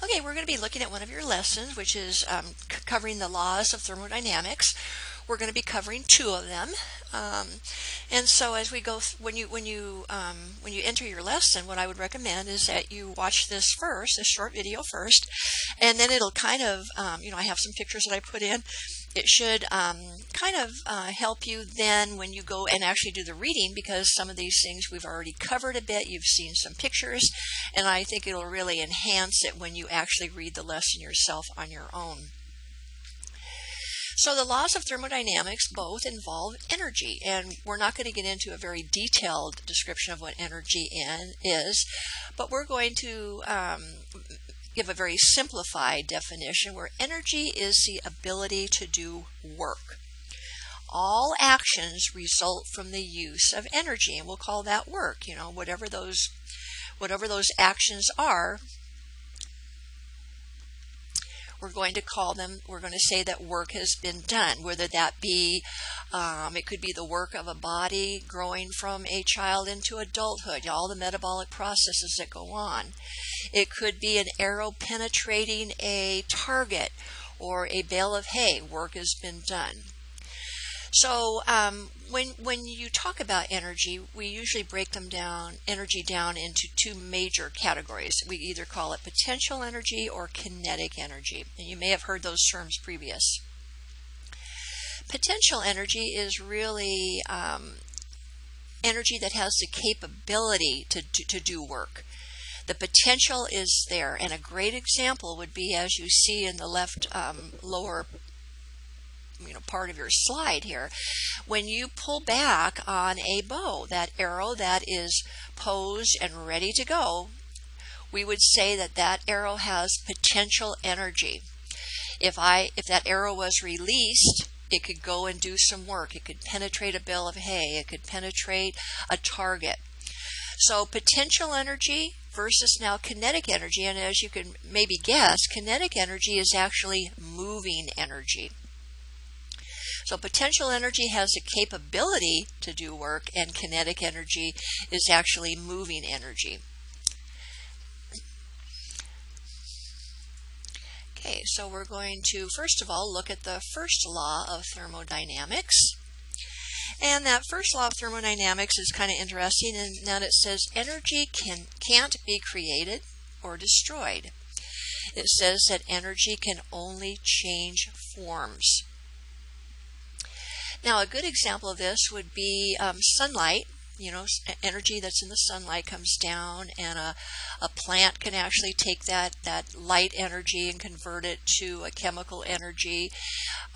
Okay, we're going to be looking at one of your lessons, which is covering the laws of thermodynamics. We're going to be covering two of them, and so as we go, when you enter your lesson, what I would recommend is that you watch this first, this short video first, and then it'll kind of, I have some pictures that I put in. It should kind of help you then when you go and actually do the reading, because some of these things we've already covered a bit. You've seen some pictures, and I think it'll really enhance it when you actually read the lesson yourself on your own. So the laws of thermodynamics both involve energy, and we're not going to get into a very detailed description of what energy is, but we're going to give a very simplified definition where energy is the ability to do work. All actions result from the use of energy, and we'll call that work. Whatever those actions are, we're going to say that work has been done, whether that be, it could be the work of a body growing from a child into adulthood, all the metabolic processes that go on. It could be an arrow penetrating a target or a bale of hay. Work has been done. So when you talk about energy, we usually break energy down into two major categories. We either call it potential energy or kinetic energy, and you may have heard those terms previous. Potential energy is really energy that has the capability to do work. The potential is there, and a great example would be, as you see in the left lower part of your slide here, when you pull back on a bow, that arrow that is posed and ready to go, we would say that that arrow has potential energy. If that arrow was released, it could go and do some work. It could penetrate a bale of hay. It could penetrate a target. So potential energy versus now kinetic energy, and as you can maybe guess, kinetic energy is actually moving energy. So potential energy has the capability to do work, and kinetic energy is actually moving energy. Okay, so we're going to first of all look at the first law of thermodynamics. And that first law of thermodynamics is kind of interesting in that it says energy can't be created or destroyed. It says that energy can only change forms. Now, a good example of this would be sunlight. Energy that's in the sunlight comes down, and a plant can actually take that light energy and convert it to a chemical energy.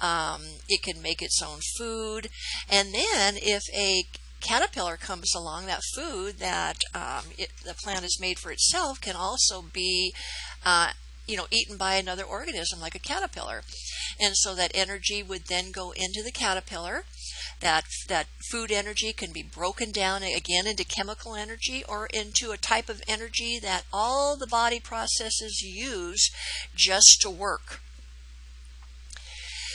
It can make its own food, and then if a caterpillar comes along, that food that the plant has made for itself can also be eaten by another organism like a caterpillar. And so that energy would then go into the caterpillar. That food energy can be broken down again into chemical energy or into a type of energy that all the body processes use just to work.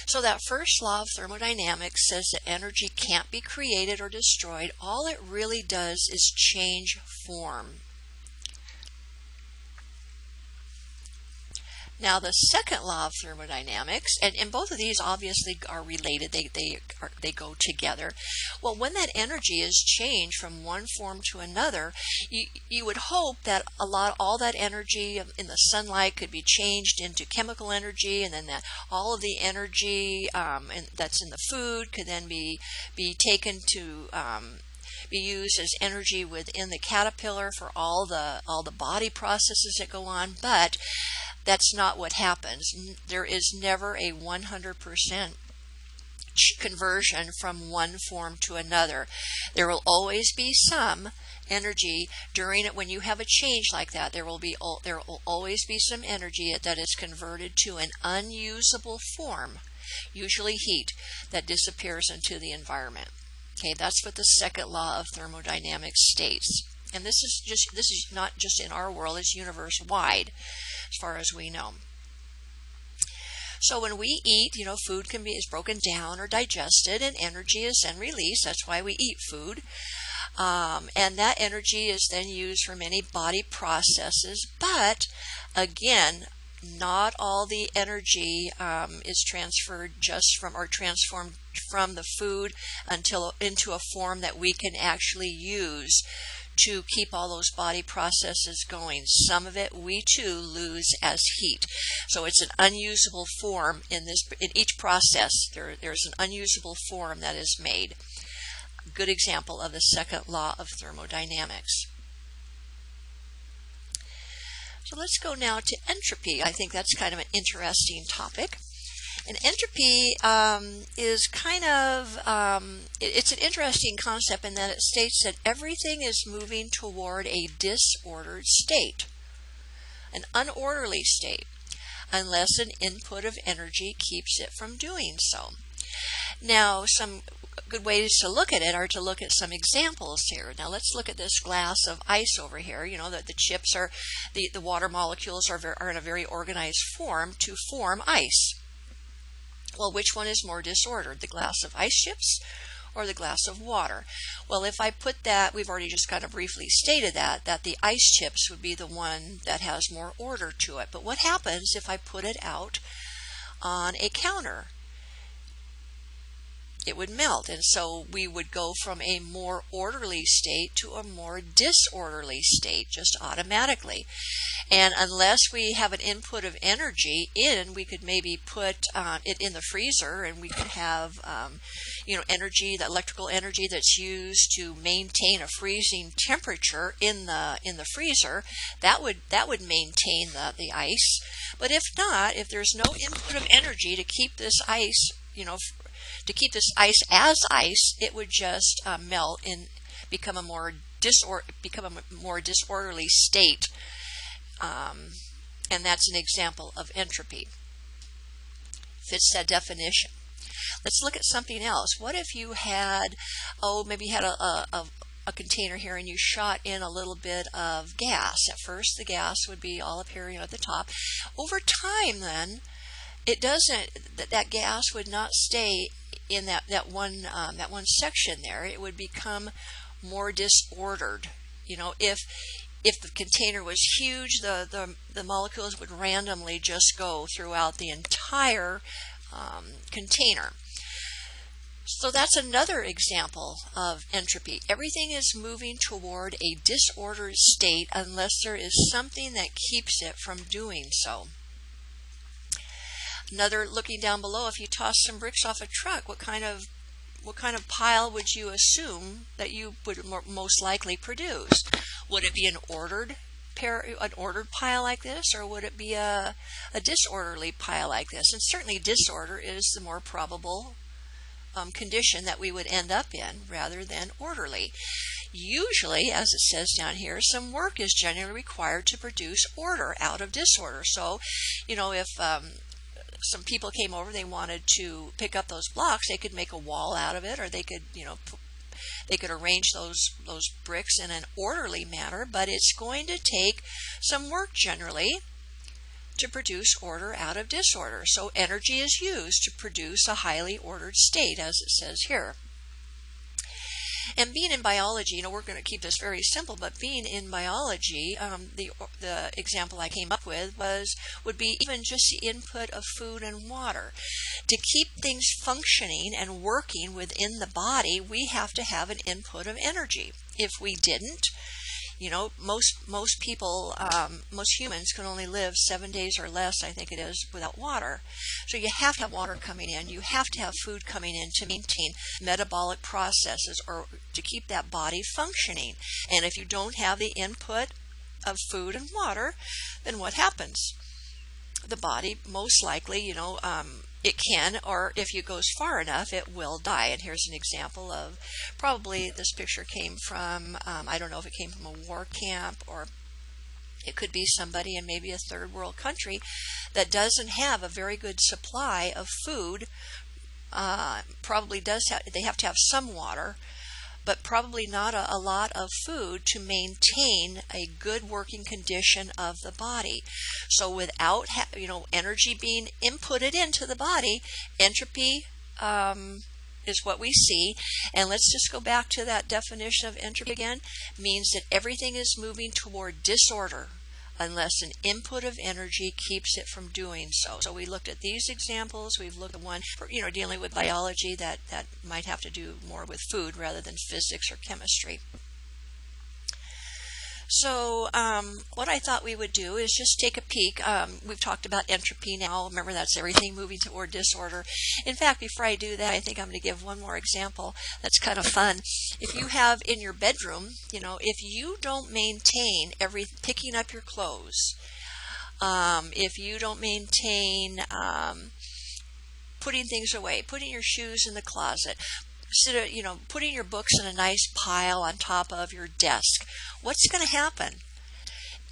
So that first law of thermodynamics says that energy can't be created or destroyed. All it really does is change form. Now the second law of thermodynamics, and both of these obviously are related, they go together. Well, when that energy is changed from one form to another, you would hope that all that energy in the sunlight could be changed into chemical energy, and then that all of the energy that's in the food could then be taken to be used as energy within the caterpillar for all the body processes that go on. But that's not what happens. There is never a 100% conversion from one form to another. There will always be some energy during it. When you have a change like that, there will always be some energy that is converted to an unusable form, usually heat, that disappears into the environment. Okay, that's what the second law of thermodynamics states. And this is not just in our world, it's universe wide as far as we know. So when we eat, food is broken down or digested, and energy is then released. That's why we eat food. And that energy is then used for many body processes. But again, not all the energy is transferred just from or transformed from the food until into a form that we can actually use to keep all those body processes going. Some of it we too lose as heat. So it's an unusable form in each process. There's an unusable form that is made. Good example of the second law of thermodynamics. So let's go now to entropy. I think that's kind of an interesting topic. And entropy is kind of, it's an interesting concept in that it states that everything is moving toward a disordered state, an unorderly state, unless an input of energy keeps it from doing so. Now, some good ways to look at it are to look at some examples here. Now let's look at this glass of ice over here. You know that the chips are, the water molecules are in a very organized form to form ice. Well, which one is more disordered, the glass of ice chips or the glass of water? Well, if I put that, we've already just kind of briefly stated that the ice chips would be the one that has more order to it. But what happens if I put it out on a counter? It would melt, and so we would go from a more orderly state to a more disorderly state just automatically. And unless we have an input of energy in, we could maybe put it in the freezer, and we could have energy, the electrical energy that's used to maintain a freezing temperature in the freezer. That would maintain the ice. But if not, if there's no input of energy to keep this ice, to keep this ice as ice, it would just melt and become a more disorderly state, and that's an example of entropy. Fits that definition. Let's look at something else. What if you had, maybe you had a container here and you shot in a little bit of gas. At first, the gas would be all up here, at the top. Over time, then, it doesn't. That gas would not stay in that one section there. It would become more disordered. If the container was huge, the molecules would randomly just go throughout the entire container. So that's another example of entropy. Everything is moving toward a disordered state unless there is something that keeps it from doing so. Another, looking down below, if you toss some bricks off a truck, what kind of pile would you assume that you would most likely produce? Would it be an ordered pile like this, or would it be a disorderly pile like this? And certainly disorder is the more probable condition that we would end up in rather than orderly. Usually, as it says down here, some work is generally required to produce order out of disorder. So, if some people came over, they wanted to pick up those blocks, they could make a wall out of it, or they could, they could arrange those bricks in an orderly manner, but it's going to take some work generally to produce order out of disorder. So energy is used to produce a highly ordered state, as it says here. And being in biology, we're going to keep this very simple, but being in biology, the example I came up with would be even just the input of food and water. To keep things functioning and working within the body, we have to have an input of energy. If we didn't, most people, most humans can only live 7 days or less, I think it is, without water. So you have to have water coming in. You have to have food coming in to maintain metabolic processes or to keep that body functioning. And if you don't have the input of food and water, then what happens? The body most likely, it can, or if it goes far enough, it will die. And here's an example of, probably this picture came from, I don't know if it came from a war camp, or it could be somebody in maybe a third world country that doesn't have a very good supply of food. Probably they have to have some water, but probably not a lot of food to maintain a good working condition of the body. So without energy being inputted into the body, entropy is what we see. And let's just go back to that definition of entropy again. Means that everything is moving toward disorder unless an input of energy keeps it from doing so. So we looked at these examples. We've looked at one, dealing with biology that might have to do more with food rather than physics or chemistry. So what I thought we would do is just take a peek. We've talked about entropy now. Remember, that's everything moving toward disorder. In fact, before I do that, I think I'm going to give one more example that's kind of fun. If you have in your bedroom, if you don't maintain picking up your clothes, if you don't maintain putting things away, putting your shoes in the closet, putting your books in a nice pile on top of your desk, what's going to happen?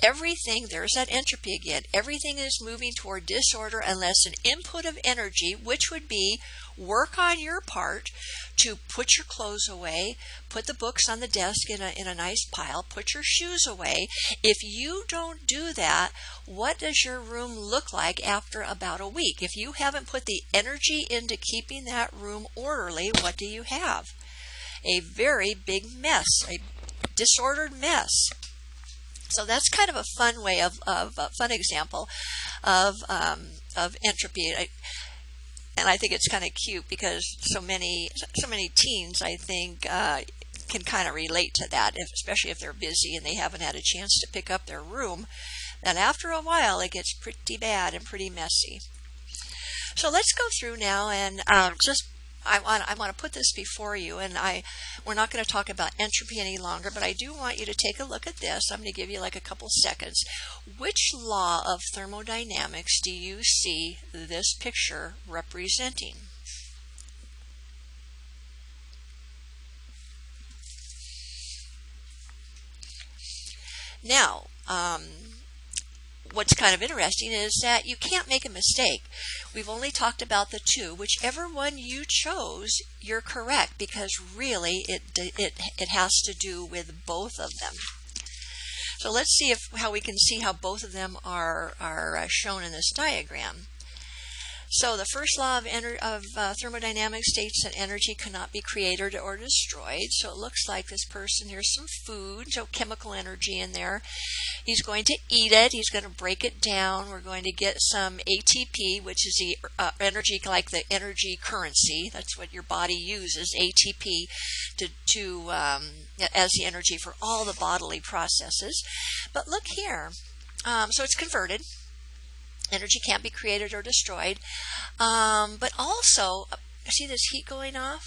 There's that entropy again. Everything is moving toward disorder unless an input of energy, which would be work on your part to put your clothes away, put the books on the desk in a nice pile, put your shoes away. If you don't do that, what does your room look like after about a week? If you haven't put the energy into keeping that room orderly, what do you have? A very big mess, a disordered mess. So that's kind of a fun way a fun example of entropy. And I think it's kind of cute because so many teens, I think, can kind of relate to that, especially if they're busy and they haven't had a chance to pick up their room, that after a while it gets pretty bad and pretty messy. So let's go through now and I want to put this before you, and we're not going to talk about entropy any longer, but I do want you to take a look at this. I'm going to give you like a couple seconds. Which law of thermodynamics do you see this picture representing? Now, what's kind of interesting is that you can't make a mistake. We've only talked about the two. Whichever one you chose, you're correct, because really it has to do with both of them. So let's see how we can see how both of them are shown in this diagram. So the first law of thermodynamics states that energy cannot be created or destroyed. So it looks like this person, here's some food, so chemical energy in there. He's going to eat it. He's going to break it down. We're going to get some ATP, which is the energy, like the energy currency. That's what your body uses, ATP, as the energy for all the bodily processes. But look here. So it's converted. Energy can't be created or destroyed. But also, see this heat going off?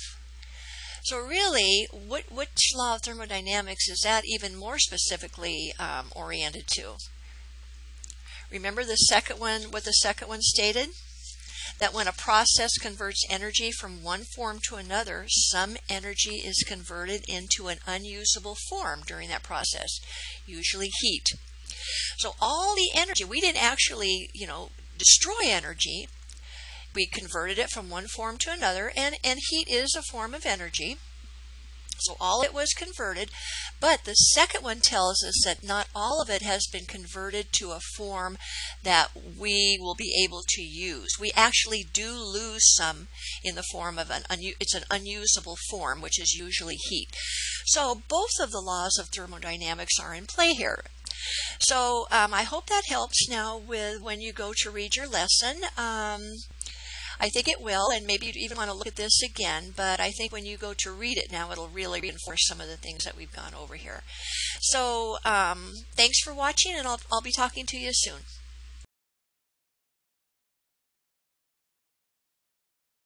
So really, which law of thermodynamics is that even more specifically oriented to? Remember the second one, what the second one stated? That when a process converts energy from one form to another, some energy is converted into an unusable form during that process, usually heat. So all the energy, we didn't actually, destroy energy. We converted it from one form to another, and heat is a form of energy. So all it was converted, but the second one tells us that not all of it has been converted to a form that we will be able to use. We actually do lose some in the form of it's an unusable form, which is usually heat. So both of the laws of thermodynamics are in play here. So I hope that helps now with when you go to read your lesson. I think it will, and maybe you even want to look at this again, but I think when you go to read it now, it'll really reinforce some of the things that we've gone over here. So thanks for watching, and I'll be talking to you soon.